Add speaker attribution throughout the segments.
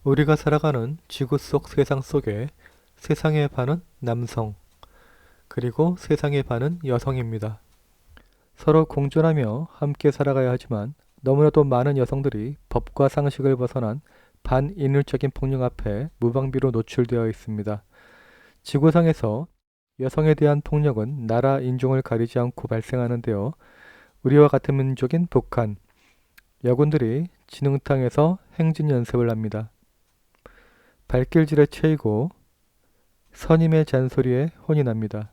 Speaker 1: 우리가 살아가는 지구 속 세상 속에 세상의 반은 남성, 그리고 세상의 반은 여성입니다. 서로 공존하며 함께 살아가야 하지만 너무나도 많은 여성들이 법과 상식을 벗어난 반인륜적인 폭력 앞에 무방비로 노출되어 있습니다. 지구상에서 여성에 대한 폭력은 나라, 인종을 가리지 않고 발생하는데요. 우리와 같은 민족인 북한, 여군들이 진흥탕에서 행진 연습을 합니다. 발길질에 채이고 선임의 잔소리에 혼이 납니다.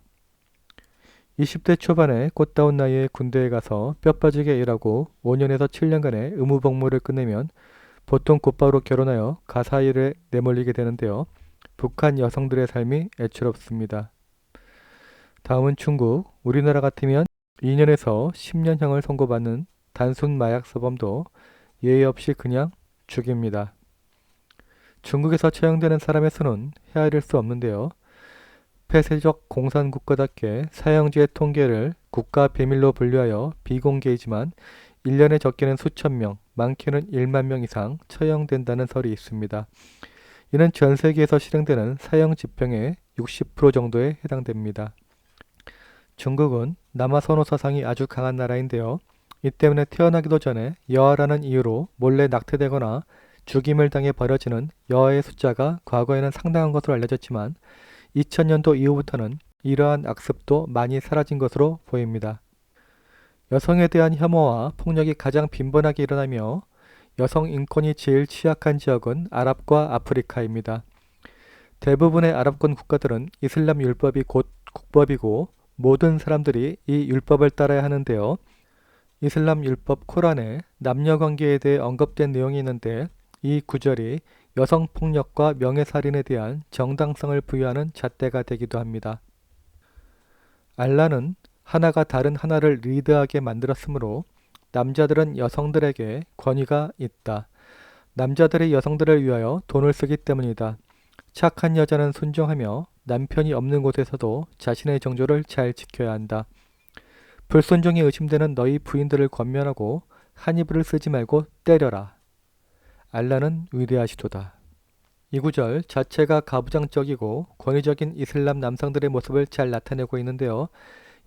Speaker 1: 20대 초반에 꽃다운 나이에 군대에 가서 뼈 빠지게 일하고 5년에서 7년간의 의무복무를 끝내면 보통 곧바로 결혼하여 가사일에 내몰리게 되는데요. 북한 여성들의 삶이 애처롭습니다. 다음은 중국, 우리나라 같으면 2년에서 10년형을 선고받는 단순 마약 사범도 예의 없이 그냥 죽입니다. 중국에서 처형되는 사람의 수는 헤아릴 수 없는데요. 폐쇄적 공산국가답게 사형제의 통계를 국가 비밀로 분류하여 비공개이지만 1년에 적게는 수천 명, 많게는 1만 명 이상 처형된다는 설이 있습니다. 이는 전 세계에서 실행되는 사형 집행의 60% 정도에 해당됩니다. 중국은 남아 선호 사상이 아주 강한 나라인데요. 이 때문에 태어나기도 전에 여아라는 이유로 몰래 낙태되거나 죽임을 당해 버려지는 여아의 숫자가 과거에는 상당한 것으로 알려졌지만 2000년도 이후부터는 이러한 악습도 많이 사라진 것으로 보입니다. 여성에 대한 혐오와 폭력이 가장 빈번하게 일어나며 여성 인권이 제일 취약한 지역은 아랍과 아프리카입니다. 대부분의 아랍권 국가들은 이슬람 율법이 곧 국법이고 모든 사람들이 이 율법을 따라야 하는데요. 이슬람 율법 코란에 남녀 관계에 대해 언급된 내용이 있는데 이 구절이 여성 폭력과 명예살인에 대한 정당성을 부여하는 잣대가 되기도 합니다. 알라는 하나가 다른 하나를 리드하게 만들었으므로 남자들은 여성들에게 권위가 있다. 남자들이 여성들을 위하여 돈을 쓰기 때문이다. 착한 여자는 순종하며 남편이 없는 곳에서도 자신의 정조를 잘 지켜야 한다. 불순종이 의심되는 너희 부인들을 권면하고 한 이불을 쓰지 말고 때려라. 알라는 위대하시도다. 이 구절 자체가 가부장적이고 권위적인 이슬람 남성들의 모습을 잘 나타내고 있는데요.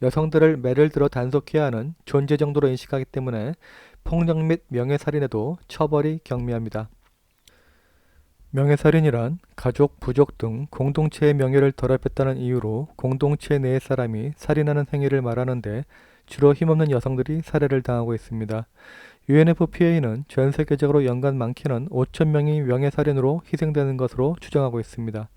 Speaker 1: 여성들을 매를 들어 단속해야 하는 존재 정도로 인식하기 때문에 폭력 및 명예살인에도 처벌이 경미합니다. 명예살인이란 가족, 부족 등 공동체의 명예를 더럽혔다는 이유로 공동체 내의 사람이 살인하는 행위를 말하는데 주로 힘없는 여성들이 살해를 당하고 있습니다. UNFPA는 전 세계적으로 연간 많게는 5천 명이 명예살인으로 희생되는 것으로 추정하고 있습니다.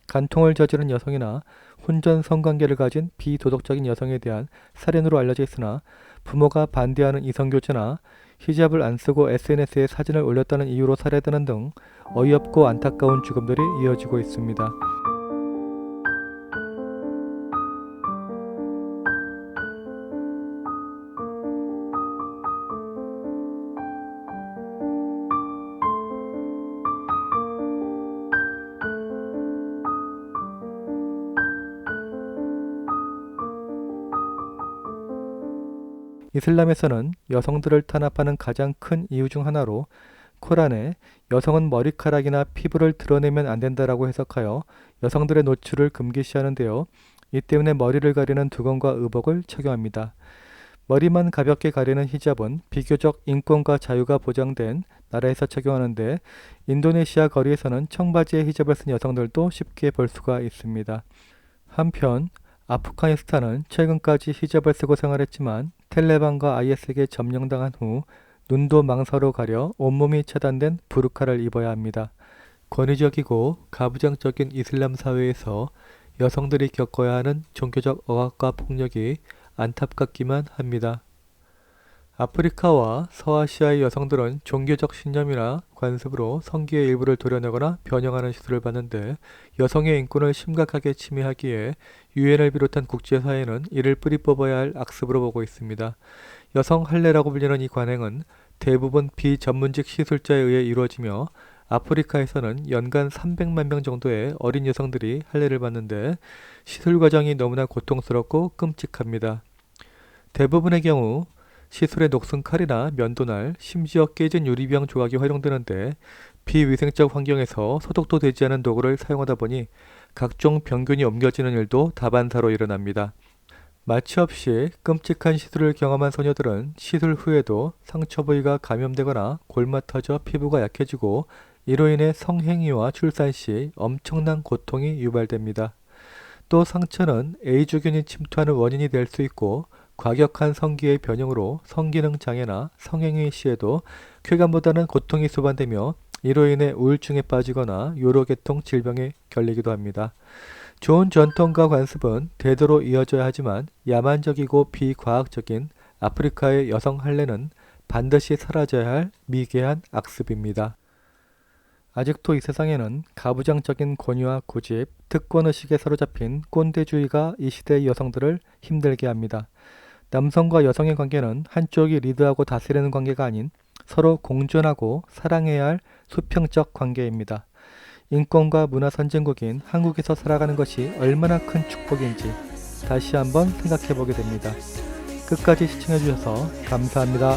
Speaker 1: 간통을 저지른 여성이나 혼전 성관계를 가진 비도덕적인 여성에 대한 살인으로 알려져 있으나 부모가 반대하는 이성교제나 히잡을 안 쓰고 SNS에 사진을 올렸다는 이유로 살해되는 등 어이없고 안타까운 죽음들이 이어지고 있습니다. 이슬람에서는 여성들을 탄압하는 가장 큰 이유 중 하나로 코란에 여성은 머리카락이나 피부를 드러내면 안 된다라고 해석하여 여성들의 노출을 금기시하는데요. 이 때문에 머리를 가리는 두건과 의복을 착용합니다. 머리만 가볍게 가리는 히잡은 비교적 인권과 자유가 보장된 나라에서 착용하는데 인도네시아 거리에서는 청바지에 히잡을 쓴 여성들도 쉽게 볼 수가 있습니다. 한편 아프가니스탄은 최근까지 히잡을 쓰고 생활했지만 텔레반과 IS에게 점령당한 후 눈도 망사로 가려 온몸이 차단된 부르카를 입어야 합니다. 권위적이고 가부장적인 이슬람 사회에서 여성들이 겪어야 하는 종교적 억압과 폭력이 안타깝기만 합니다. 아프리카와 서아시아의 여성들은 종교적 신념이나 관습으로 성기의 일부를 도려내거나 변형하는 시술을 받는데 여성의 인권을 심각하게 침해하기에 유엔을 비롯한 국제사회는 이를 뿌리 뽑아야 할 악습으로 보고 있습니다. 여성 할례라고 불리는 이 관행은 대부분 비전문직 시술자에 의해 이루어지며 아프리카에서는 연간 300만 명 정도의 어린 여성들이 할례를 받는데 시술 과정이 너무나 고통스럽고 끔찍합니다. 대부분의 경우 시술에 녹슨 칼이나 면도날, 심지어 깨진 유리병 조각이 활용되는데 비위생적 환경에서 소독도 되지 않은 도구를 사용하다 보니 각종 병균이 옮겨지는 일도 다반사로 일어납니다. 마취 없이 끔찍한 시술을 경험한 소녀들은 시술 후에도 상처 부위가 감염되거나 골마 터져 피부가 약해지고 이로 인해 성행위와 출산 시 엄청난 고통이 유발됩니다. 또 상처는 A주균이 침투하는 원인이 될 수 있고 과격한 성기의 변형으로 성기능 장애나 성행위 시에도 쾌감보다는 고통이 수반되며 이로 인해 우울증에 빠지거나 요로계통 질병에 걸리기도 합니다. 좋은 전통과 관습은 대대로 이어져야 하지만 야만적이고 비과학적인 아프리카의 여성 할례는 반드시 사라져야 할 미개한 악습입니다. 아직도 이 세상에는 가부장적인 권위와 고집, 특권의식에 사로잡힌 꼰대주의가 이 시대의 여성들을 힘들게 합니다. 남성과 여성의 관계는 한쪽이 리드하고 다스리는 관계가 아닌 서로 공존하고 사랑해야 할 수평적 관계입니다. 인권과 문화 선진국인 한국에서 살아가는 것이 얼마나 큰 축복인지 다시 한번 생각해 보게 됩니다. 끝까지 시청해 주셔서 감사합니다.